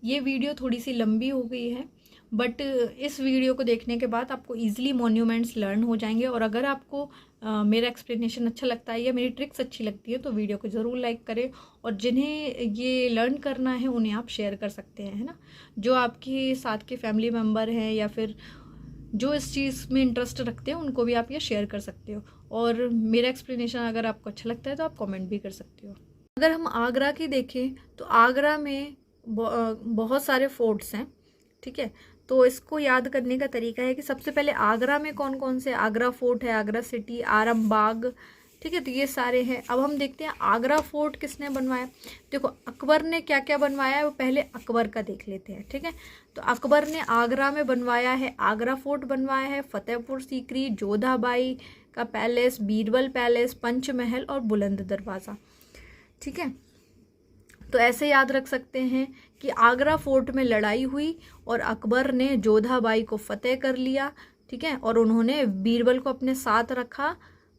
ये वीडियो थोड़ी सी लंबी हो गई है, बट इस वीडियो को देखने के बाद आपको ईजिली मॉन्यूमेंट्स लर्न हो जाएंगे। और अगर आपको मेरा एक्सप्लेनेशन अच्छा लगता है या मेरी ट्रिक्स अच्छी लगती है तो वीडियो को ज़रूर लाइक करें, और जिन्हें ये लर्न करना है उन्हें आप शेयर कर सकते हैं, है ना। जो आपके साथ के फैमिली मेम्बर हैं या फिर जो इस चीज़ में इंटरेस्ट रखते हैं उनको भी आप ये शेयर कर सकते हो। और मेरा एक्सप्लेनेशन अगर आपको अच्छा लगता है तो आप कमेंट भी कर सकते हो। अगर हम आगरा की देखें तो आगरा में बहुत सारे फोर्ट्स हैं, ठीक है। तो इसको याद करने का तरीका है कि सबसे पहले आगरा में कौन कौन से, आगरा फोर्ट है, आगरा सिटी, आराम बाग, ठीक है, तो ये सारे हैं। अब हम देखते हैं आगरा फोर्ट किसने बनवाया। देखो अकबर ने क्या क्या बनवाया है वो पहले अकबर का देख लेते हैं, ठीक है। तो अकबर ने आगरा में बनवाया है, आगरा फोर्ट बनवाया है, फतेहपुर सीकरी, जोधाबाई का पैलेस, बीरबल पैलेस, पंचमहल और बुलंद दरवाज़ा, ठीक है। तो ऐसे याद रख सकते हैं कि आगरा फोर्ट में लड़ाई हुई और अकबर ने जोधाबाई को फतेह कर लिया, ठीक है। और उन्होंने बीरबल को अपने साथ रखा,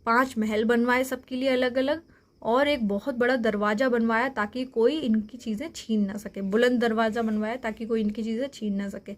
5 महल बनवाए सबके लिए अलग अलग, और एक बहुत बड़ा दरवाज़ा बनवाया ताकि कोई इनकी चीज़ें छीन ना सके, बुलंद दरवाज़ा बनवाया ताकि कोई इनकी चीज़ें छीन ना सके।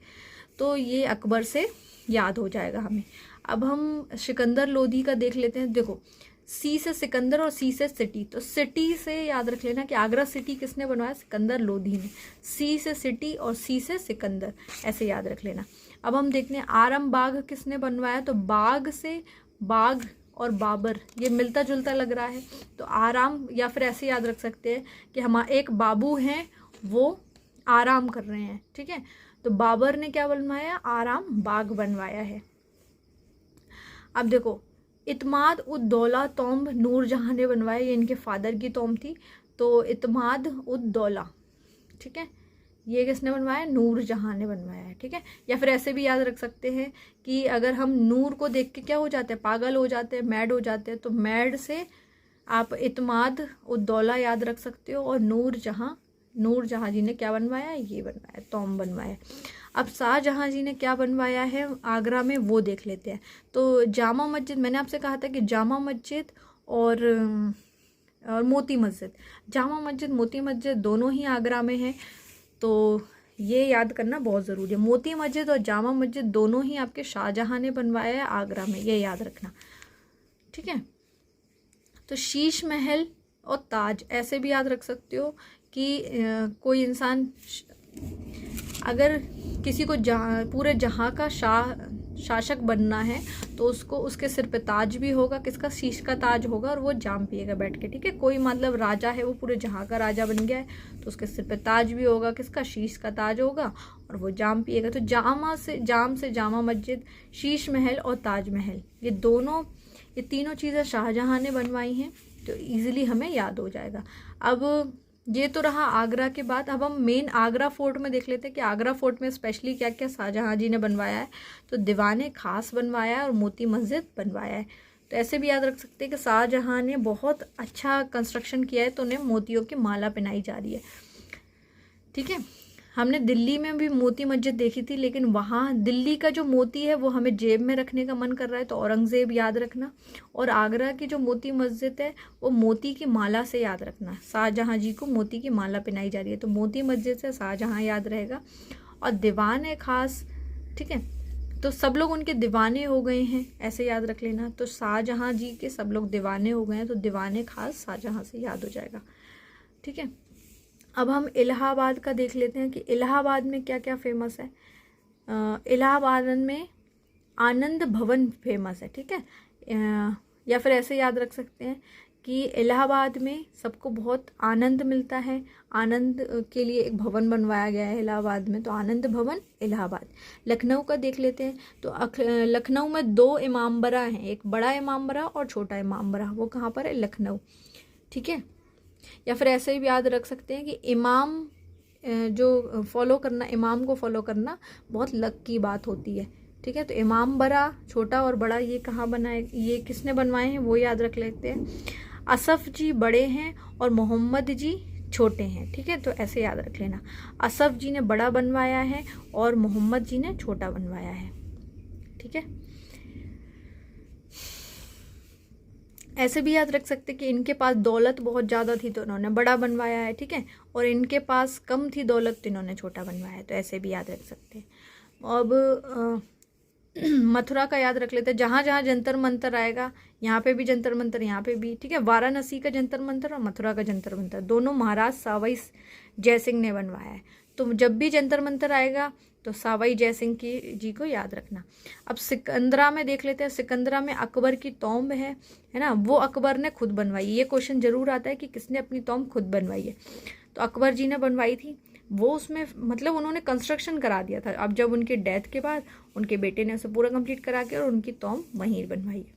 तो ये अकबर से याद हो जाएगा हमें। अब हम सिकंदर लोधी का देख लेते हैं। देखो सी से सिकंदर और सी से सिटी, तो सिटी से याद रख लेना कि आगरा सिटी किसने बनवाया, सिकंदर लोधी ने। सी से सिटी और सी से सिकंदर, ऐसे याद रख लेना। अब हम देखते हैं आराम बाग किसने बनवाया, तो बाग से बाग और बाबर, ये मिलता जुलता लग रहा है, तो आराम, या फिर ऐसे याद रख सकते हैं कि हमारे एक बाबू हैं वो आराम कर रहे हैं, ठीक है। तो बाबर ने क्या बनवाया, आराम बाग बनवाया है। अब देखो इत्माद उद दौला तोम्ब नूरजहां ने बनवाया, ये इनके फादर की तोम्ब थी। तो इत्माद उद दौला, ठीक है, ये किसने बनवाया, नूरजहां ने बनवाया है, ठीक है। या फिर ऐसे भी याद रख सकते हैं कि अगर हम नूर को देख के क्या हो जाते हैं, पागल हो जाते हैं, मैड हो जाते हैं, तो मैड से आप इत्माद उद दौला याद रख सकते हो। और नूरजहां जी ने क्या बनवाया, ये बनवाया, तोम्ब बनवाया। अब शाहजहां जी ने क्या बनवाया है आगरा में वो देख लेते हैं। तो जामा मस्जिद, मैंने आपसे कहा था कि जामा मस्जिद और मोती मस्जिद, जामा मस्जिद मोती मस्जिद दोनों ही आगरा में हैं, तो ये याद करना बहुत ज़रूरी है। मोती मस्जिद और जामा मस्जिद दोनों ही आपके शाहजहां ने बनवाया है आगरा में, ये याद रखना, ठीक है। तो शीश महल और ताज ऐसे भी याद रख सकते हो कि कोई इंसान अगर किसी को पूरे जहाँ का शासक बनना है तो उसको उसके सिर पे ताज भी होगा, किसका, शीश का ताज होगा, और वो जाम पिएगा बैठ के, ठीक है। कोई मतलब राजा है वो पूरे जहाँ का राजा बन गया है तो उसके सिर पे ताज भी होगा, किसका, शीश का ताज होगा, और वो जाम पिएगा। तो जाम से जामा मस्जिद, शीश महल और ताजमहल, ये तीनों चीज़ें शाहजहां ने बनवाई हैं, तो ईजिली हमें याद हो जाएगा। अब ये तो रहा आगरा के बाद। अब हम मेन आगरा फोर्ट में देख लेते हैं कि आगरा फोर्ट में स्पेशली क्या क्या शाहजहां जी ने बनवाया है। तो दीवाने खास बनवाया है और मोती मस्जिद बनवाया है। तो ऐसे भी याद रख सकते हैं कि शाहजहां ने बहुत अच्छा कंस्ट्रक्शन किया है तो उन्हें मोतियों की माला पहनाई जा रही है, ठीक है। हमने दिल्ली में भी मोती मस्जिद देखी थी, लेकिन वहाँ दिल्ली का जो मोती है वो हमें जेब में रखने का मन कर रहा है तो औरंगज़ेब याद रखना, और आगरा की जो मोती मस्जिद है वो मोती की माला से याद रखना। शाहजहां जी को मोती की माला पहनाई जा रही है तो मोती मस्जिद से शाहजहां याद रहेगा। और दीवान है खास, ठीक है, तो सब लोग उनके दीवाने हो गए हैं, ऐसे याद रख लेना। तो शाहजहां जी के सब लोग दीवाने हो गए हैं तो दीवाने खास शाहजहां से याद हो जाएगा, ठीक है। अब हम इलाहाबाद का देख लेते हैं कि इलाहाबाद में क्या क्या फेमस है। इलाहाबाद में आनंद भवन फेमस है, ठीक है। या फिर ऐसे याद रख सकते हैं कि इलाहाबाद में सबको बहुत आनंद मिलता है, आनंद के लिए एक भवन बनवाया गया है इलाहाबाद में, तो आनंद भवन इलाहाबाद। लखनऊ का देख लेते हैं तो लखनऊ में 2 इमामबाड़ा हैं, एक बड़ा इमामबाड़ा और छोटा इमामबाड़ा, वो कहाँ पर है, लखनऊ, ठीक है। या फिर ऐसे भी याद रख सकते हैं कि इमाम जो फॉलो करना, इमाम को फॉलो करना बहुत लक की बात होती है, ठीक है। तो इमामबाड़ा छोटा और बड़ा ये कहाँ बनाए, ये किसने बनवाए हैं वो याद रख लेते हैं। असफ जी बड़े हैं और मोहम्मद जी छोटे हैं, ठीक है। तो ऐसे याद रख लेना, असफ जी ने बड़ा बनवाया है और मोहम्मद जी ने छोटा बनवाया है, ठीक है। ऐसे भी याद रख सकते कि इनके पास दौलत बहुत ज़्यादा थी तो इन्होंने बड़ा बनवाया है, ठीक है, और इनके पास कम थी दौलत तो इन्होंने छोटा बनवाया है, तो ऐसे भी याद रख सकते हैं। अब मथुरा का याद रख लेते हैं। जहाँ जहाँ जंतर मंतर आएगा, यहाँ पे भी जंतर मंतर, यहाँ पे भी, ठीक है। वाराणसी का जंतर मंतर और मथुरा का जंतर मंतर दोनों महाराज सावई जयसिंह ने बनवाया है। तो जब भी जंतर मंतर आएगा तो सावई जयसिंह की जी को याद रखना। अब सिकंदरा में देख लेते हैं। सिकंदरा में अकबर की तोंब है ना, वो अकबर ने खुद बनवाई। ये क्वेश्चन जरूर आता है कि किसने अपनी तोंब खुद बनवाई है, तो अकबर जी ने बनवाई थी। वो उसमें मतलब उन्होंने कंस्ट्रक्शन करा दिया था। अब जब उनकी डेथ के बाद उनके बेटे ने उसे पूरा कंप्लीट करा के और उनकी तोंब वहीं बनवाई है,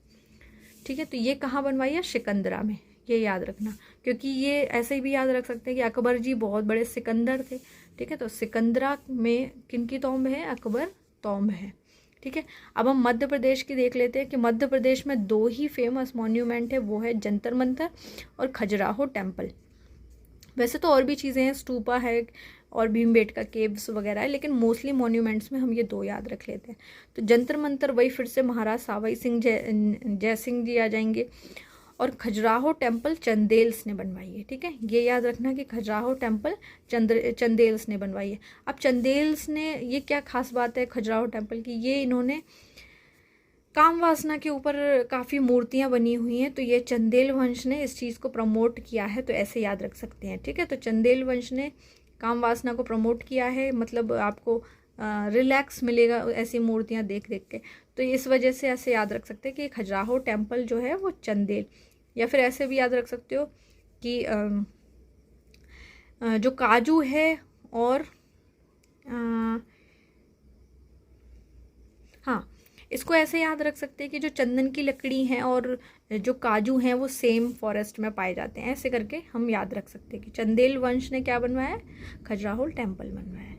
ठीक है। तो ये कहाँ बनवाई है? सिकंदरा में, ये याद रखना, क्योंकि ये ऐसे भी याद रख सकते हैं कि अकबर जी बहुत बड़े सिकंदर थे, ठीक है। तो सिकंदरा में किनकी तोंब है? अकबर तोंब है, ठीक है। अब हम मध्य प्रदेश की देख लेते हैं कि मध्य प्रदेश में 2 ही फेमस मॉन्यूमेंट है, वो है जंतर मंतर और खजुराहो टेम्पल। वैसे तो और भी चीज़ें हैं, स्तूपा है और भीमबेटका केव्स वगैरह है, लेकिन मोस्टली मॉन्यूमेंट्स में हम ये 2 याद रख लेते हैं। तो जंतर मंतर वही फिर से महाराज सावई सिंह जयसिंह जी आ जाएंगे, और खजुराहो टेम्पल चंदेल्स ने बनवाई है, ठीक है। ये याद रखना कि खजुराहो टेम्पल चंदेल्स ने बनवाई है। अब चंदेल्स ने, ये क्या खास बात है खजुराहो टेम्पल की? ये इन्होंने काम वासना के ऊपर काफ़ी मूर्तियां बनी हुई हैं, तो ये चंदेल वंश ने इस चीज़ को प्रमोट किया है, तो ऐसे याद रख सकते हैं, ठीक है। तो चंदेल वंश ने काम वासना को प्रमोट किया है, मतलब आपको रिलैक्स मिलेगा ऐसी मूर्तियां देख देख के, तो इस वजह से ऐसे याद रख सकते हैं कि खजुराहो टेम्पल जो है वो चंदेल। या फिर ऐसे भी याद रख सकते हो कि जो काजू है और हाँ, इसको ऐसे याद रख सकते हैं कि जो चंदन की लकड़ी है और जो काजू हैं वो सेम फॉरेस्ट में पाए जाते हैं। ऐसे करके हम याद रख सकते हैं कि चंदेल वंश ने क्या बनवाया है? खजुराहो टेम्पल बनवाया है।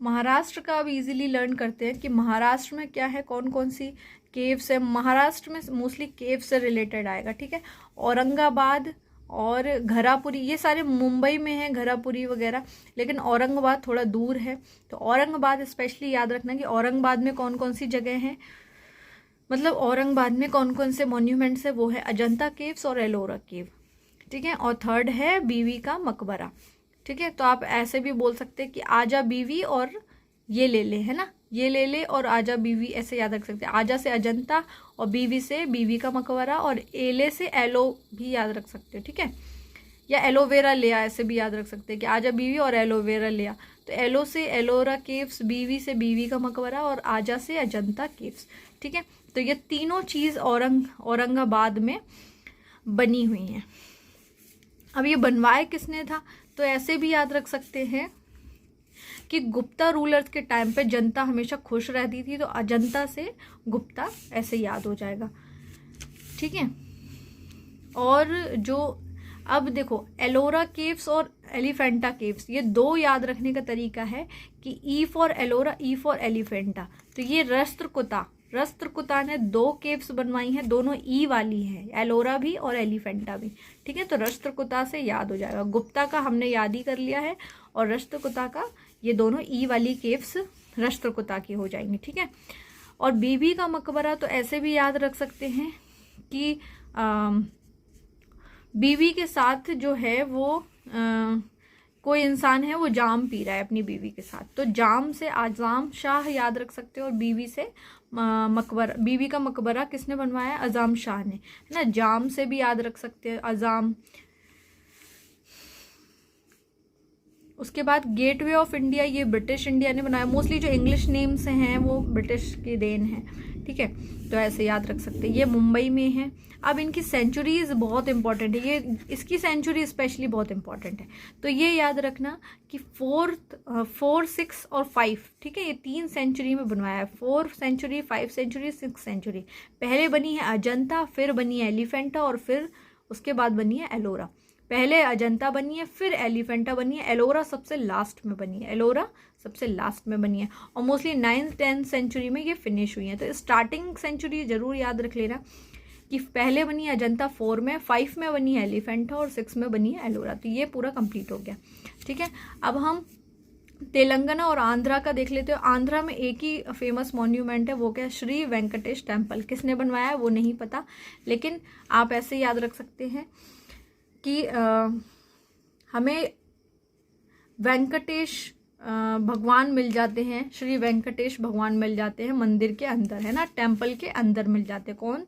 महाराष्ट्र का अब इजीली लर्न करते हैं कि महाराष्ट्र में क्या है, कौन कौन सी केव्स है। महाराष्ट्र में मोस्टली केव से रिलेटेड आएगा, ठीक है। औरंगाबाद और घरापुरी, ये सारे मुंबई में है घरापुरी वगैरह, लेकिन औरंगाबाद थोड़ा दूर है, तो औरंगाबाद स्पेशली याद रखना कि औरंगाबाद में कौन कौन सी जगह हैं, मतलब औरंगाबाद में कौन कौन से मॉन्यूमेंट्स है। वो है अजंता केव्स और एलोरा केव, ठीक है। और थर्ड है बीवी का मकबरा, ठीक है। तो आप ऐसे भी बोल सकते हैं कि आजा बीवी और ये ले ले, है ना, ये ले ले और आजा बीवी, ऐसे याद रख सकते हैं। आजा से अजंता और बीवी से बीवी का मकबरा, और एले से एलो भी याद रख सकते हो, ठीक है। या एलोवेरा लिया, ऐसे भी याद रख सकते हैं कि आजा बीवी और एलोवेरा लिया। तो एलो से एलोरा केव्स, बीवी से बीवी का मकबरा और आजा से अजंता केव्स, ठीक है। तो ये तीनों चीज़ औरंगाबाद में बनी हुई हैं। अब ये बनवाए किसने था? तो ऐसे भी याद रख सकते हैं कि गुप्ता रूलर्स के टाइम पे जनता हमेशा खुश रहती थी, तो अजंता से गुप्ता, ऐसे याद हो जाएगा, ठीक है। और जो अब देखो एलोरा केव्स और एलिफेंटा केव्स, ये 2 याद रखने का तरीका है कि E for Ellora, E for Elephanta. तो ये राष्ट्रकूटा ने 2 केव्स बनवाई हैं, दोनों ई वाली हैं, एलोरा भी और एलिफेंटा भी, ठीक है। तो राष्ट्रकूटा से याद हो जाएगा। गुप्ता का हमने याद ही कर लिया है, और राष्ट्रकूटा का, ये दोनों ई वाली केव्स राष्ट्रकूटा की हो जाएंगी, ठीक है। और बीबी का मकबरा तो ऐसे भी याद रख सकते हैं कि बीवी के साथ जो है वो कोई इंसान है, वो जाम पी रहा है अपनी बीवी के साथ, तो जाम से आज़ाम शाह याद रख सकते हो, और बीवी से मकबरा, बीवी का मकबरा किसने बनवाया? आज़ाम शाह ने, है ना। जाम से भी याद रख सकते हैं, आज़ाम। उसके बाद गेटवे ऑफ इंडिया, ये ब्रिटिश इंडिया ने बनाया। मोस्टली जो इंग्लिश नेम्स हैं वो ब्रिटिश की देन है, ठीक है। तो ऐसे याद रख सकते हैं। ये मुंबई में है। अब इनकी सेंचुरीज बहुत इंपॉर्टेंट है, ये इसकी सेंचुरी स्पेशली बहुत इंपॉर्टेंट है, तो ये याद रखना कि 4, 6 और 5, ठीक है। ये 3 सेंचुरी में बनवाया है, 4 सेंचुरी, 5 सेंचुरी, 6 सेंचुरी। पहले बनी है अजंता, फिर बनी है एलिफेंटा, और फिर उसके बाद बनी है एलोरा। पहले अजंता बनी है, फिर एलिफेंटा बनी है, एलोरा सबसे लास्ट में बनी है, एलोरा सबसे लास्ट में बनी है। और मोस्टली 9th 10th सेंचुरी में ये फिनिश हुई है। तो स्टार्टिंग सेंचुरी जरूर याद रख लेना कि पहले बनी है अजंता 4 में, 5 में बनी है एलिफेंटा और 6 में बनी है एलोरा। तो ये पूरा कंप्लीट हो गया, ठीक है। अब हम तेलंगाना और आंध्रा का देख लेते हो। आंध्रा में एक ही फेमस मॉन्यूमेंट है, वो क्या है, श्री वेंकटेश टेम्पल। किसने बनवाया है वो नहीं पता, लेकिन आप ऐसे याद रख सकते हैं कि हमें वेंकटेश भगवान मिल जाते हैं, श्री वेंकटेश भगवान मिल जाते हैं मंदिर के अंदर, है ना, टेम्पल के अंदर मिल जाते हैं। कौन?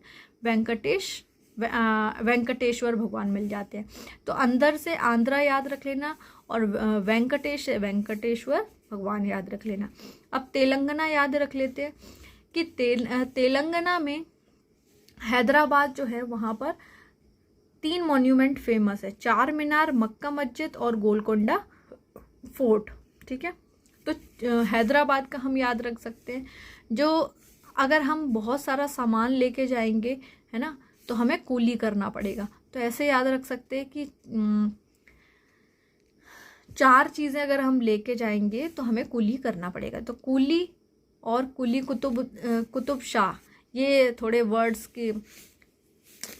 वेंकटेश्वर भगवान मिल जाते हैं। तो अंदर से आंध्रा याद रख लेना और वेंकटेश से वेंकटेश्वर भगवान याद रख लेना। अब तेलंगाना याद रख लेते हैं कि तेलंगाना में हैदराबाद जो है वहाँ पर 3 मॉन्यूमेंट फेमस है, चार मीनार, मक्का मस्जिद और गोलकोंडा फोर्ट। ठीक है, तो हैदराबाद का हम याद रख सकते हैं। जो अगर हम बहुत सारा सामान लेके जाएंगे, है ना, तो हमें कूली करना पड़ेगा। तो ऐसे याद रख सकते हैं कि 4 चीज़ें अगर हम लेके जाएंगे तो हमें कूली करना पड़ेगा। तो कूली और कुली कुतुब शाह, ये थोड़े वर्ड्स के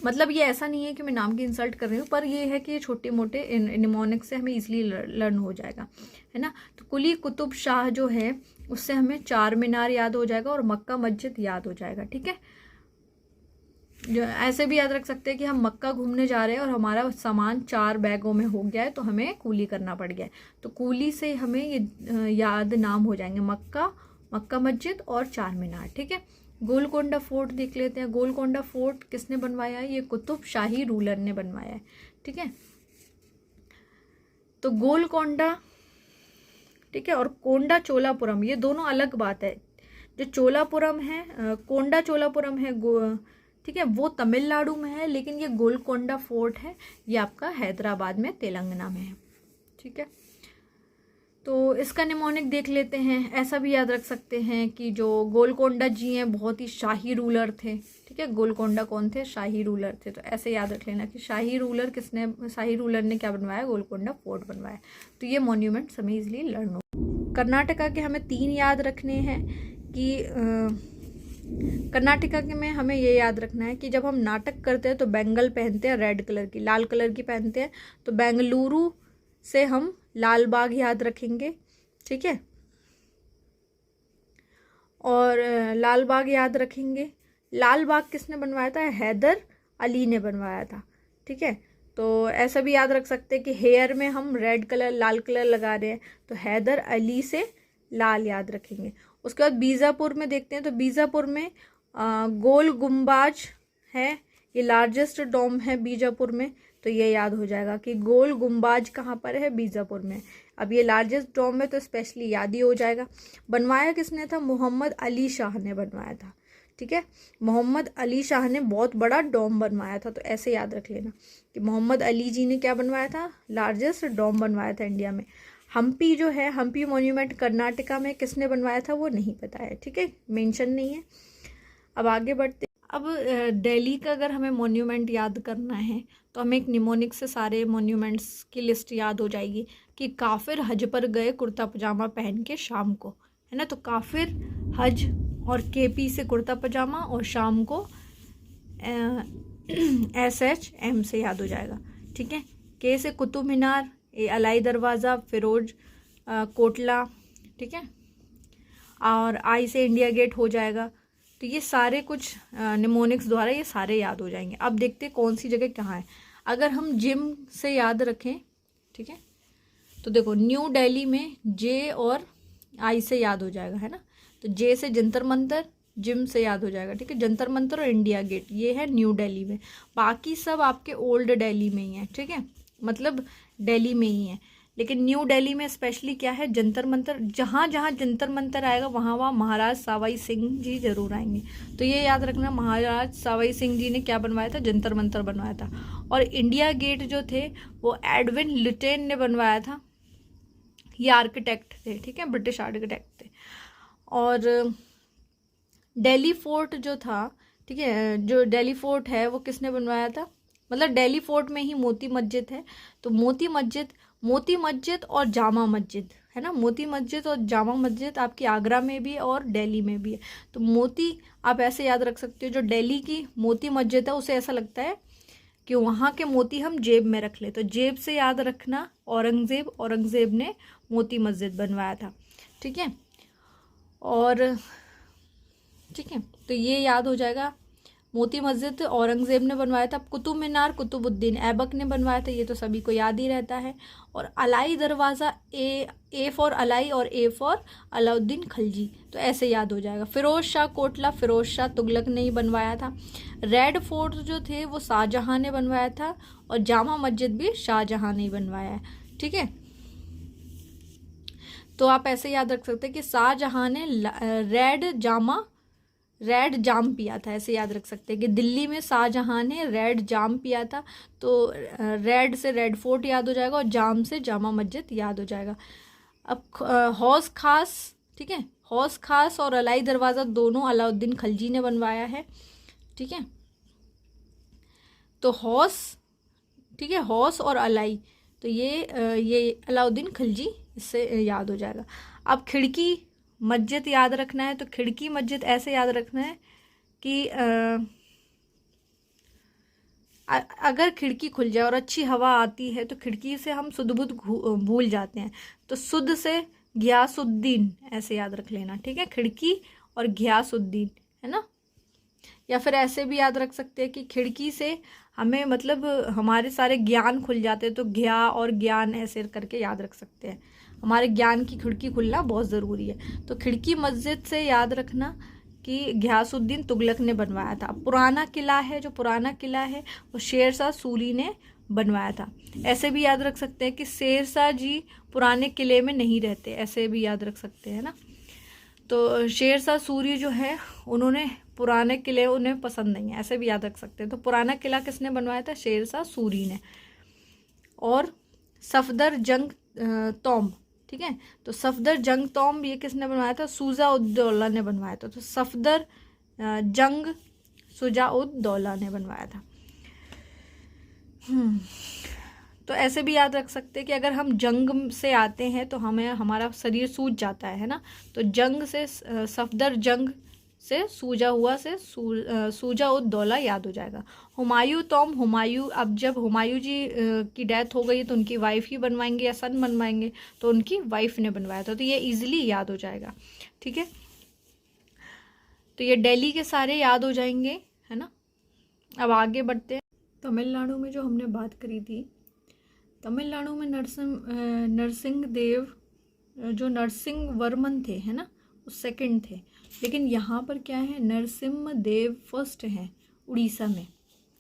मतलब ये ऐसा नहीं है कि मैं नाम की इंसल्ट कर रही हूँ, पर ये है कि ये छोटे मोटे निमोनिक्स से हमें इजीली लर्न हो जाएगा, है ना। तो कुली कुतुब शाह जो है उससे हमें चार मीनार याद हो जाएगा और मक्का मस्जिद याद हो जाएगा। ठीक है, जो ऐसे भी याद रख सकते हैं कि हम मक्का घूमने जा रहे हैं और हमारा सामान 4 बैगों में हो गया है, तो हमें कूली करना पड़ गया है। तो कूली से हमें ये याद नाम हो जाएंगे, मक्का मस्जिद और चार मीनार। ठीक है, गोलकोंडा फोर्ट देख लेते हैं। गोलकोंडा फोर्ट किसने बनवाया है? ये कुतुब शाही रूलर ने बनवाया है। ठीक है, तो गोलकोंडा, ठीक है, और कोंडा चोलापुरम, ये दोनों अलग बात है। जो चोलापुरम है, कोंडा चोलापुरम है, ठीक है, वो तमिलनाडु में है, लेकिन ये गोलकोंडा फोर्ट है, ये आपका हैदराबाद में, तेलंगाना में है। ठीक है, तो इसका निमोनिक देख लेते हैं। ऐसा भी याद रख सकते हैं कि जो गोलकोंडा जी हैं बहुत ही शाही रूलर थे। ठीक है, गोलकोंडा कौन थे? शाही रूलर थे। तो ऐसे याद रख लेना कि शाही रूलर ने क्या बनवाया? गोलकोंडा फोर्ट बनवाया। तो ये मॉन्यूमेंट्स हमें इजीली लर्न हो। कर्नाटका के हमें 3 याद रखने हैं कि कर्नाटका के में हमें ये याद रखना है कि जब हम नाटक करते हैं तो बैंगल पहनते हैं रेड कलर की, लाल कलर की पहनते हैं। तो बेंगलुरु से हम लाल बाग याद रखेंगे। ठीक है, और लाल बाग याद रखेंगे। लाल बाग किसने बनवाया था? हैदर अली ने बनवाया था। ठीक है, तो ऐसा भी याद रख सकते हैं कि हेयर में हम रेड कलर लाल कलर लगा रहे हैं, तो हैदर अली से लाल याद रखेंगे। उसके बाद बीजापुर में देखते हैं, तो बीजापुर में गोल गुम्बाज है, ये लार्जेस्ट डोम है बीजापुर में। तो ये याद हो जाएगा कि गोल गुम्बाज कहाँ पर है? बीजापुर में। अब ये लार्जेस्ट डोम है तो स्पेशली याद ही हो जाएगा। बनवाया किसने था? मोहम्मद अली शाह ने बनवाया था। ठीक है, मोहम्मद अली शाह ने बहुत बड़ा डोम बनवाया था। तो ऐसे याद रख लेना कि मोहम्मद अली जी ने क्या बनवाया था? लार्जेस्ट डोम बनवाया था इंडिया में। हम्पी जो है, हम्पी मॉन्यूमेंट कर्नाटका में, किसने बनवाया था वो नहीं पता है। ठीक है, मेंशन नहीं है। अब आगे बढ़ते। अब दिल्ली का अगर हमें मॉन्यूमेंट याद करना है तो हमें एक निमोनिक से सारे मॉन्यूमेंट्स की लिस्ट याद हो जाएगी कि काफिर हज पर गए कुर्ता पजामा पहन के शाम को, है ना। तो काफिर हज और केपी से कुर्ता पजामा और शाम को SHM से याद हो जाएगा। ठीक है, के से कुतुब मीनार, अलाई दरवाज़ा, फिरोज कोटला। ठीक है, और आई से इंडिया गेट हो जाएगा। तो ये सारे कुछ निमोनिक्स द्वारा ये सारे याद हो जाएंगे। अब देखते हैं कौन सी जगह कहाँ है। अगर हम जिम से याद रखें, ठीक है, तो देखो न्यू दिल्ली में जे और आई से याद हो जाएगा, है ना। तो जे से जंतर मंतर, जिम से याद हो जाएगा। ठीक है, जंतर मंतर और इंडिया गेट ये है न्यू दिल्ली में। बाकी सब आपके ओल्ड दिल्ली में ही है। ठीक है, मतलब दिल्ली में ही है, लेकिन न्यू दिल्ली में स्पेशली क्या है? जंतर मंतर। जहाँ जहाँ जंतर मंतर आएगा वहाँ वहाँ महाराज सवाई सिंह जी जरूर आएंगे। तो ये याद रखना, महाराज सवाई सिंह जी ने क्या बनवाया था? जंतर मंतर बनवाया था। और इंडिया गेट जो थे वो एडविन लुटेन ने बनवाया था, ये आर्किटेक्ट थे। ठीक है, ब्रिटिश आर्किटेक्ट थे। और दिल्ली फोर्ट जो था, ठीक है, जो दिल्ली फोर्ट है वो किसने बनवाया था? मतलब दिल्ली फोर्ट में ही मोती मस्जिद है, तो मोती मस्जिद और जामा मस्जिद, है ना। मोती मस्जिद और जामा मस्जिद आपकी आगरा में भी है और दिल्ली में भी है। तो मोती आप ऐसे याद रख सकते हो, जो दिल्ली की मोती मस्जिद है उसे ऐसा लगता है कि वहाँ के मोती हम जेब में रख ले। तो जेब से याद रखना औरंगज़ेब, औरंगज़ेब ने मोती मस्जिद बनवाया था। ठीक है, और ठीक है, तो ये याद हो जाएगा। मोती मस्जिद औरंगज़ेब ने बनवाया था। कुतुब मीनार कुतुबुद्दीन ऐबक ने बनवाया था, ये तो सभी को याद ही रहता है। और अलाई दरवाज़ा, ए फॉर अलाई और ए फॉर अलाउद्दीन खिलजी, तो ऐसे याद हो जाएगा। फिरोज शाह कोटला फिरोज शाह तुगलक ने ही बनवाया था। रेड फोर्ट जो थे वो शाहजहाँ ने बनवाया था, और जामा मस्जिद भी शाहजहाँ ने ही बनवाया है। ठीक है, तो आप ऐसे याद रख सकते हैं कि शाहजहाँ ने रेड जाम पिया था, ऐसे याद रख सकते हैं कि दिल्ली में शाहजहाँ ने रेड जाम पिया था। तो रेड से रेड फोर्ट याद हो जाएगा और जाम से जामा मस्जिद याद हो जाएगा। अब हौस खास, ठीक है, हौस खास और अलाई दरवाज़ा दोनों अलाउद्दीन खिलजी ने बनवाया है। ठीक है, तो हौस, ठीक है, हौस और अलाई, तो ये अलाउद्दीन खिलजी, इससे याद हो जाएगा। अब खिड़की मस्जिद याद रखना है, तो खिड़की मस्जिद ऐसे याद रखना है कि अगर खिड़की खुल जाए और अच्छी हवा आती है तो खिड़की से हम सुध बुध भूल जाते हैं, तो सुध से घियासुद्दीन ऐसे याद रख लेना। ठीक है, खिड़की और घियासुद्दीन, है ना। या फिर ऐसे भी याद रख सकते हैं कि खिड़की से हमें मतलब हमारे सारे ज्ञान खुल जाते हैं, तो घिया और ज्ञान ऐसे करके याद रख सकते हैं। हमारे ज्ञान की खिड़की खुलना बहुत ज़रूरी है। तो खिड़की मस्जिद से याद रखना कि घियासुद्दीन तुगलक ने बनवाया था। पुराना किला है, जो पुराना किला है वो शेरशाह सूरी ने बनवाया था। ऐसे भी याद रख सकते हैं कि शेरशाह जी पुराने किले में नहीं रहते, ऐसे भी याद रख सकते हैं ना। तो शेरशाह सूरी जो है उन्होंने पुराने किले उन्हें पसंद नहीं है, ऐसे भी याद रख सकते हैं। तो पुराना किला किसने बनवाया था? शेरशाह सूरी ने। और सफदर जंग तोम, ठीक है, तो सफदर जंग तोम ये किसने बनवाया था? शुजा-उद-दौला ने बनवाया था। तो सफदर जंग शुजा-उद-दौला ने बनवाया था। तो ऐसे भी याद रख सकते हैं कि अगर हम जंग से आते हैं तो हमें हमारा शरीर सूज जाता है ना, तो जंग से सफदर जंग से सूजा हुआ से शुजा-उद-दौला याद हो जाएगा। हुमायूं तोम, हुमायूं, अब जब हुमायूं जी की डेथ हो गई तो उनकी वाइफ ही बनवाएंगे या सन बनवाएंगे, तो उनकी वाइफ ने बनवाया था, तो ये इजीली याद हो जाएगा। ठीक है, तो ये दिल्ली के सारे याद हो जाएंगे, है ना। अब आगे बढ़ते हैं। तमिलनाडु में जो हमने बात करी थी, तमिलनाडु में नरसिंह देव जो नरसिंह वर्मन थे, है ना, वो सेकंड थे। लेकिन यहाँ पर क्या है, नरसिम्ह देव फर्स्ट हैं उड़ीसा में।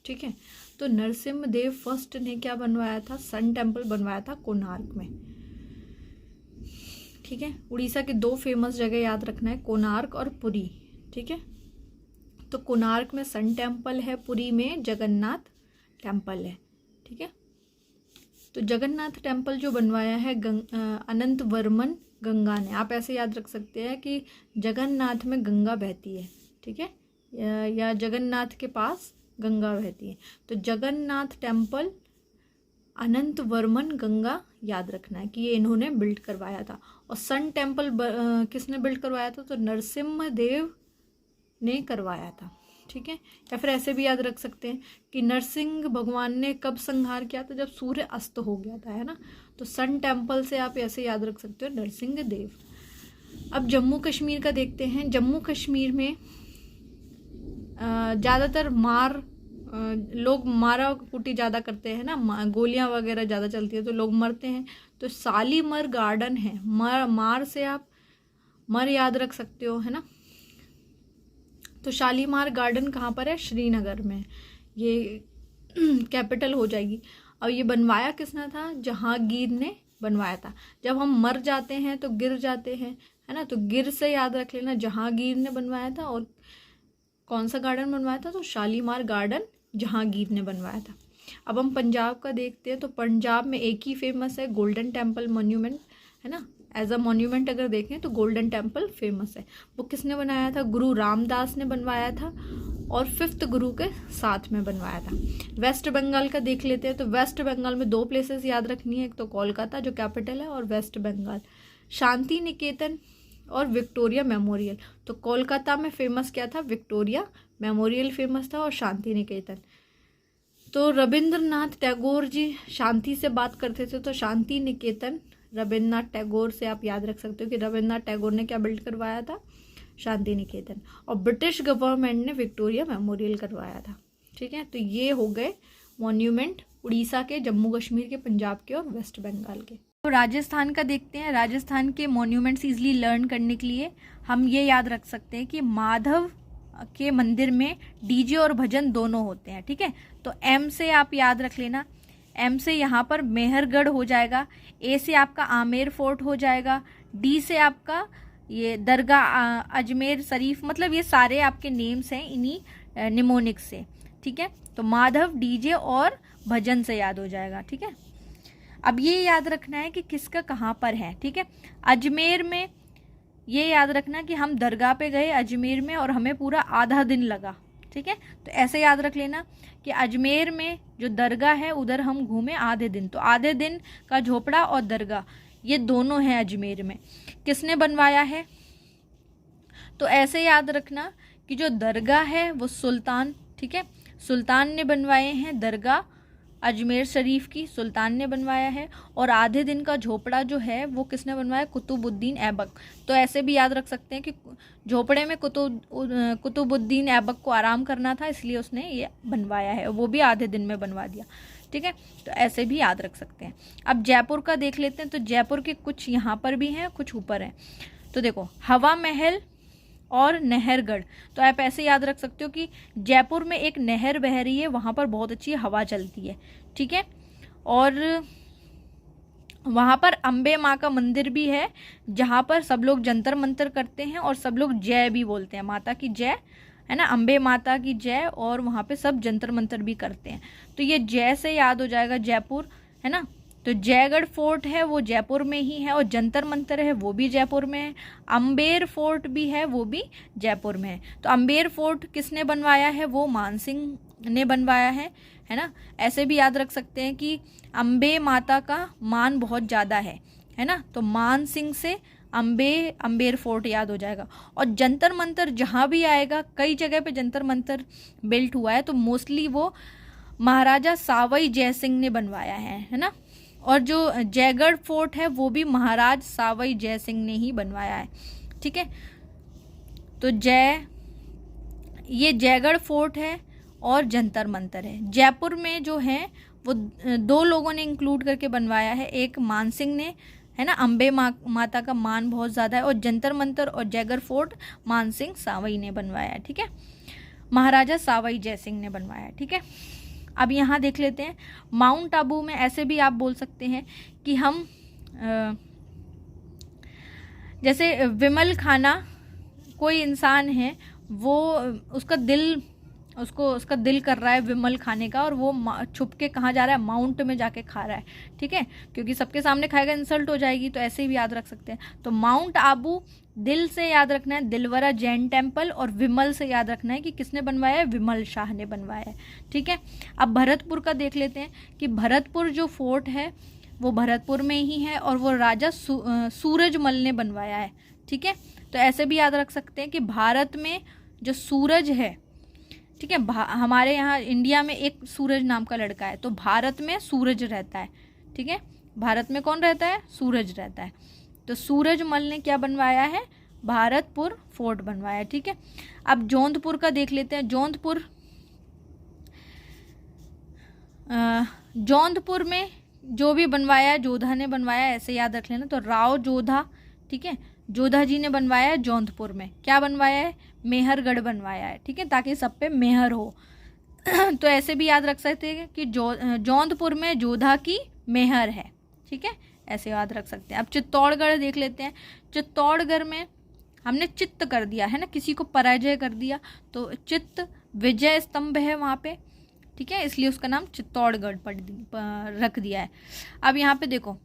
ठीक है, तो नरसिम्ह देव फर्स्ट ने क्या बनवाया था? सन टेम्पल बनवाया था कोणार्क में। ठीक है, उड़ीसा के दो फेमस जगह याद रखना है, कोणार्क और पुरी। ठीक है, तो कोणार्क में सन टेम्पल है, पुरी में जगन्नाथ टेम्पल है। ठीक है, तो जगन्नाथ टेम्पल जो बनवाया है अनंत वर्मन गंगा ने। आप ऐसे याद रख सकते हैं कि जगन्नाथ में गंगा बहती है। ठीक है, या जगन्नाथ के पास गंगा बहती है, तो जगन्नाथ टेम्पल अनंत वर्मन गंगा याद रखना है कि ये इन्होंने बिल्ड करवाया था। और सन टेम्पल किसने बिल्ड करवाया था? तो नरसिम्ह देव ने करवाया था। ठीक है, या फिर ऐसे भी याद रख सकते हैं कि नरसिंह भगवान ने कब संहार किया था? जब सूर्य अस्त हो गया था, है ना। तो सन टेम्पल से आप ऐसे याद रख सकते हो नरसिंह देव। अब जम्मू कश्मीर का देखते हैं। जम्मू कश्मीर में ज़्यादातर लोग मारा कुटी ज़्यादा करते हैं ना, गोलियां वगैरह ज़्यादा चलती है तो लोग मरते हैं। तो शालीमर गार्डन है, मार से आप मर याद रख सकते हो, है ना। तो शालीमार गार्डन कहाँ पर है? श्रीनगर में, ये कैपिटल हो जाएगी। और ये बनवाया किसने था? जहांगीर ने बनवाया था। जब हम मर जाते हैं तो गिर जाते हैं, है ना, तो गिर से याद रख लेना, जहांगीर ने बनवाया था। और कौन सा गार्डन बनवाया था? तो शालीमार गार्डन जहांगीर ने बनवाया था। अब हम पंजाब का देखते हैं। तो पंजाब में एक ही फेमस है, गोल्डन टेम्पल मॉन्यूमेंट, है ना। एज अ मॉन्यूमेंट अगर देखें तो गोल्डन टेम्पल फेमस है। वो किसने बनाया था? गुरु रामदास ने बनवाया था, और 5th गुरु के साथ में बनवाया था। वेस्ट बंगाल का देख लेते हैं। तो वेस्ट बंगाल में 2 प्लेसेस याद रखनी है, एक तो कोलकाता जो कैपिटल है, और वेस्ट बंगाल शांति निकेतन और विक्टोरिया मेमोरियल। तो कोलकाता में फेमस क्या था? विक्टोरिया मेमोरियल फेमस था, और शांति निकेतन। तो रविंद्रनाथ टैगोर जी शांति से बात करते थे, तो शांति निकेतन रविंद्रनाथ टैगोर से आप याद रख सकते हो कि रविंद्रनाथ टैगोर ने क्या बिल्ड करवाया था, शांति निकेतन। और ब्रिटिश गवर्नमेंट ने विक्टोरिया मेमोरियल करवाया था। ठीक है, तो ये हो गए मॉन्यूमेंट उड़ीसा के, जम्मू कश्मीर के, पंजाब के और वेस्ट बंगाल के। तो राजस्थान का देखते हैं। राजस्थान के मॉन्यूमेंट्स इजीली लर्न करने के लिए हम ये याद रख सकते हैं कि माधव के मंदिर में डीजे और भजन दोनों होते हैं। ठीक है, तो एम से आप याद रख लेना, एम से यहाँ पर मेहरगढ़ हो जाएगा, ए से आपका आमेर फोर्ट हो जाएगा, डी से आपका ये दरगाह अजमेर शरीफ, मतलब ये सारे आपके नेम्स हैं इन्हीं निमोनिक्स से। ठीक है, तो माधव, डीजे और भजन से याद हो जाएगा। ठीक है, अब ये याद रखना है कि किसका कहाँ पर है। ठीक है, अजमेर में ये याद रखना कि हम दरगाह पे गए अजमेर में और हमें पूरा आधा दिन लगा। ठीक है, तो ऐसे याद रख लेना कि अजमेर में जो दरगाह है उधर हम घूमे आधे दिन, तो आधे दिन का झोपड़ा और दरगाह ये दोनों हैं अजमेर में। किसने बनवाया है, तो ऐसे याद रखना कि जो दरगाह है वो सुल्तान, ठीक है, सुल्तान ने बनवाए हैं दरगाह अजमेर शरीफ की, सुल्तान ने बनवाया है। और आधे दिन का झोपड़ा जो है वो किसने बनवाया, कुतुबुद्दीन ऐबक। तो ऐसे भी याद रख सकते हैं कि झोपड़े में कुतुबुद्दीन ऐबक को आराम करना था, इसलिए उसने ये बनवाया है, वो भी आधे दिन में बनवा दिया। ठीक है, तो ऐसे भी याद रख सकते हैं। अब जयपुर का देख लेते हैं, तो जयपुर के कुछ यहाँ पर भी हैं, कुछ ऊपर हैं। तो देखो, हवा महल और नहरगढ़, तो आप ऐसे याद रख सकते हो कि जयपुर में एक नहर बह रही है, वहाँ पर बहुत अच्छी हवा चलती है। ठीक है, और वहाँ पर अम्बे माँ का मंदिर भी है, जहाँ पर सब लोग जंतर मंतर करते हैं और सब लोग जय भी बोलते हैं, माता की जय, है ना, अम्बे माता की जय, और वहाँ पे सब जंतर मंतर भी करते हैं। तो ये जय से याद हो जाएगा जयपुर, है ना। तो जयगढ़ फोर्ट है वो जयपुर में ही है, और जंतर मंतर है वो भी जयपुर में है। अम्बेर फोर्ट भी है वो भी जयपुर में है। तो अम्बेर फोर्ट किसने बनवाया है, वो मानसिंह ने बनवाया है ना। ऐसे भी याद रख सकते हैं कि अम्बे माता का मान बहुत ज़्यादा है ना, तो मान सिंह से अम्बेर फोर्ट याद हो जाएगा। और जंतर मंतर जहाँ भी आएगा, कई जगह पे जंतर मंतर बिल्ट हुआ है, तो मोस्टली वो महाराजा सावई जय सिंह ने बनवाया है ना। और जो जयगढ़ फोर्ट है वो भी महाराज सावई जय सिंह ने ही बनवाया है। ठीक है, तो ये जयगढ़ फोर्ट है और जंतर मंतर है। जयपुर में जो है वो दो लोगों ने इंक्लूड करके बनवाया है, एक मानसिंह ने, है ना, अम्बे माता का मान बहुत ज़्यादा है, और जंतर मंतर और जयगढ़ फोर्ट मानसिंह सावई ने बनवाया है। ठीक है, महाराजा सावई जय सिंह ने बनवाया है। ठीक है, अब यहाँ देख लेते हैं माउंट आबू में। ऐसे भी आप बोल सकते हैं कि हम जैसे विमल खाना, कोई इंसान है वो उसका दिल कर रहा है विमल खाने का, और वो छुप के कहाँ जा रहा है, माउंट में जाके खा रहा है। ठीक है, क्योंकि सबके सामने खाएगा इंसल्ट हो जाएगी, तो ऐसे भी याद रख सकते हैं। तो माउंट आबू दिल से याद रखना है दिलवरा जैन टेम्पल, और विमल से याद रखना है कि किसने बनवाया है, विमल शाह ने बनवाया है। ठीक है, अब भरतपुर का देख लेते हैं कि भरतपुर जो फोर्ट है वो भरतपुर में ही है, और वो राजा सूरजमल ने बनवाया है। ठीक है, तो ऐसे भी याद रख सकते हैं कि भारत में जो सूरज है, ठीक है, हमारे यहाँ इंडिया में एक सूरज नाम का लड़का है, तो भारत में सूरज रहता है। ठीक है, भारत में कौन रहता है, सूरज रहता है। तो सूरजमल ने क्या बनवाया है, भारतपुर फोर्ट बनवाया है। ठीक है, अब जौनपुर का देख लेते हैं। जौनपुर में जो भी बनवाया जोधा ने बनवाया, ऐसे याद रख लेना। तो राव जोधा, ठीक है, जोधा जी ने बनवाया है जौनपुर में। क्या बनवाया है, मेहरगढ़ बनवाया है। ठीक है, ताकि सब पे मेहर हो। तो ऐसे भी याद रख सकते हैं कि जौनपुर में जोधा की मेहर है। ठीक है, ऐसे याद रख सकते हैं। अब चित्तौड़गढ़ देख लेते हैं। चित्तौड़गढ़ में हमने चित्त कर दिया है ना, किसी को पराजय कर दिया, तो चित्त विजय स्तंभ है वहाँ पे। ठीक है, इसलिए उसका नाम चित्तौड़गढ़ रख दिया है। अब यहाँ पे देखो,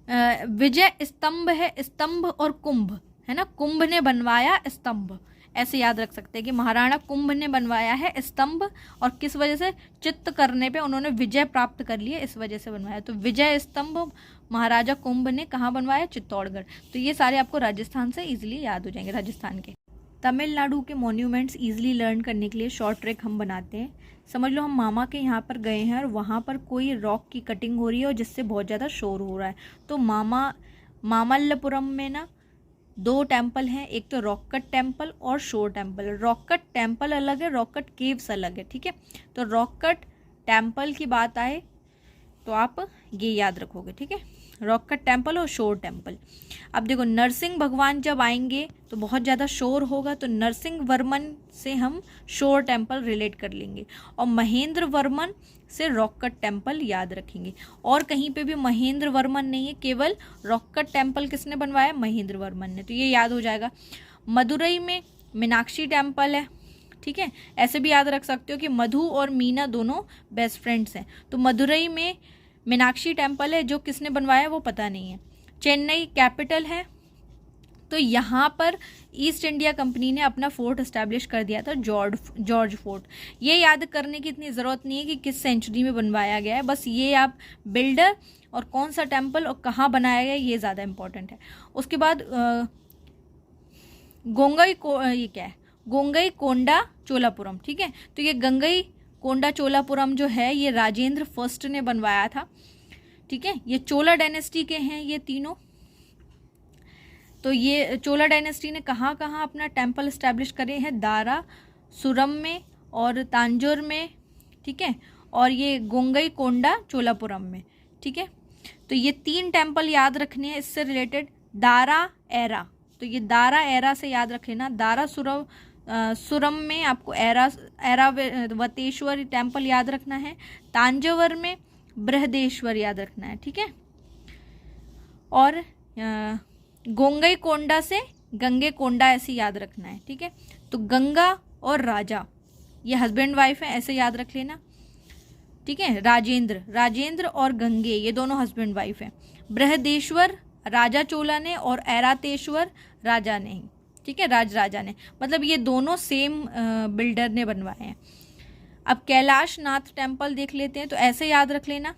विजय स्तंभ है, स्तंभ और कुंभ है ना, कुंभ ने बनवाया स्तंभ। ऐसे याद रख सकते हैं कि महाराणा कुंभ ने बनवाया है स्तंभ, और किस वजह से, चित्त करने पे उन्होंने विजय प्राप्त कर लिया, इस वजह से बनवाया। तो विजय स्तंभ महाराजा कुंभ ने कहाँ बनवाया, चित्तौड़गढ़। तो ये सारे आपको राजस्थान से इजीली याद हो जाएंगे, राजस्थान के। तमिलनाडु के मॉन्यूमेंट्स ईजिली लर्न करने के लिए शॉर्ट ट्रिक हम बनाते हैं। समझ लो हम मामा के यहाँ पर गए हैं और वहाँ पर कोई रॉक की कटिंग हो रही है और जिससे बहुत ज़्यादा शोर हो रहा है। तो मामल्लपुरम में ना 2 टेम्पल हैं, एक तो रॉक कट टेम्पल और शोर टेम्पल। रॉक कट टेम्पल अलग है, रॉक कट केव्स अलग है, ठीक है। तो रॉक कट टेम्पल की बात आए तो आप ये याद रखोगे, ठीक है, रॉक कट टेम्पल और शोर टेम्पल। अब देखो नरसिंह भगवान जब आएंगे तो बहुत ज़्यादा शोर होगा, तो नरसिंह वर्मन से हम शोर टेम्पल रिलेट कर लेंगे और महेंद्र वर्मन से रॉक कट टेम्पल याद रखेंगे। और कहीं पे भी महेंद्र वर्मन नहीं है, केवल रॉक कट टेम्पल किसने बनवाया? महेंद्र वर्मन ने, तो ये याद हो जाएगा। मदुरई में मीनाक्षी टेम्पल है, ठीक है। ऐसे भी याद रख सकते हो कि मधु और मीना दोनों बेस्ट फ्रेंड्स हैं, तो मदुरई में मीनाक्षी टेम्पल है, जो किसने बनवाया वो पता नहीं है। चेन्नई कैपिटल है, तो यहाँ पर ईस्ट इंडिया कंपनी ने अपना फोर्ट एस्टैब्लिश कर दिया था, जॉर्ज फोर्ट। ये याद करने की इतनी ज़रूरत नहीं है कि किस सेंचुरी में बनवाया गया है, बस ये आप बिल्डर और कौन सा टेम्पल और कहाँ बनाया गया ये ज़्यादा इम्पोर्टेंट है। उसके बाद गोंगई कोंडा चोलापुरम, ठीक है। तो ये गंगई कोंडा चोलापुरम जो है ये राजेंद्र फर्स्ट ने बनवाया था, ठीक है। ये चोला डायनेस्टी के हैं ये तीनों। तो ये चोला डायनेस्टी ने कहाँ कहाँ अपना टेम्पल इस्टेब्लिश करे हैं? दारा सुरम में और तांजोर में, ठीक है, और ये गोंगई कोंडा चोलापुरम में, ठीक है। तो ये 3 टेम्पल याद रखने हैं इससे रिलेटेड। दारा एरा, तो ये दारा एरा से याद रख लेना। दारा सुरम में आपको ऐरावतेश्वर टेम्पल याद रखना है। तांजवर में बृहदेश्वर याद रखना है, ठीक है। और गोंगई कोंडा से गंगे कोंडा ऐसे याद रखना है, ठीक है। तो गंगा और राजा ये हस्बैंड वाइफ है, ऐसे याद रख लेना, ठीक है। राजेंद्र और गंगे ये दोनों हस्बैंड वाइफ हैं। बृहदेश्वर राजा चोला ने और ऐरातेश्वर राजा ने, ठीक है, राजा ने, मतलब ये दोनों सेम बिल्डर ने बनवाए हैं। अब कैलाश नाथ टेम्पल देख लेते हैं, तो ऐसे याद रख लेना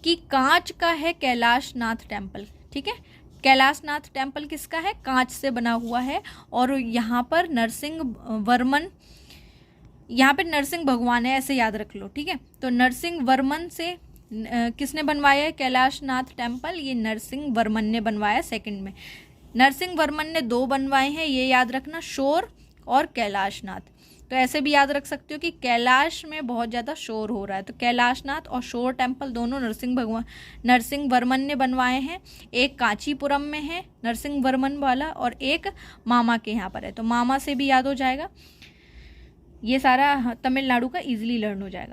कि कांच का है कैलाश नाथ टेम्पल, ठीक है। कैलाश नाथ टेम्पल किसका है? कांच से बना हुआ है। और यहाँ पर नरसिंह भगवान है, ऐसे याद रख लो, ठीक है। तो नरसिंह वर्मन से किसने बनवाया है कैलाश नाथ टेम्पल? ये नरसिंह वर्मन ने बनवाया सेकंड में। नरसिंह वर्मन ने 2 बनवाए हैं, ये याद रखना, शोर और कैलाश नाथ। तो ऐसे भी याद रख सकते हो कि कैलाश में बहुत ज़्यादा शोर हो रहा है, तो कैलाश नाथ और शोर टेम्पल दोनों नरसिंह वर्मन ने बनवाए हैं। एक कांचीपुरम में है नरसिंह वर्मन वाला और एक मामा के यहाँ पर है, तो मामा से भी याद हो जाएगा। ये सारा तमिलनाडु का ईजिली लर्न हो जाएगा।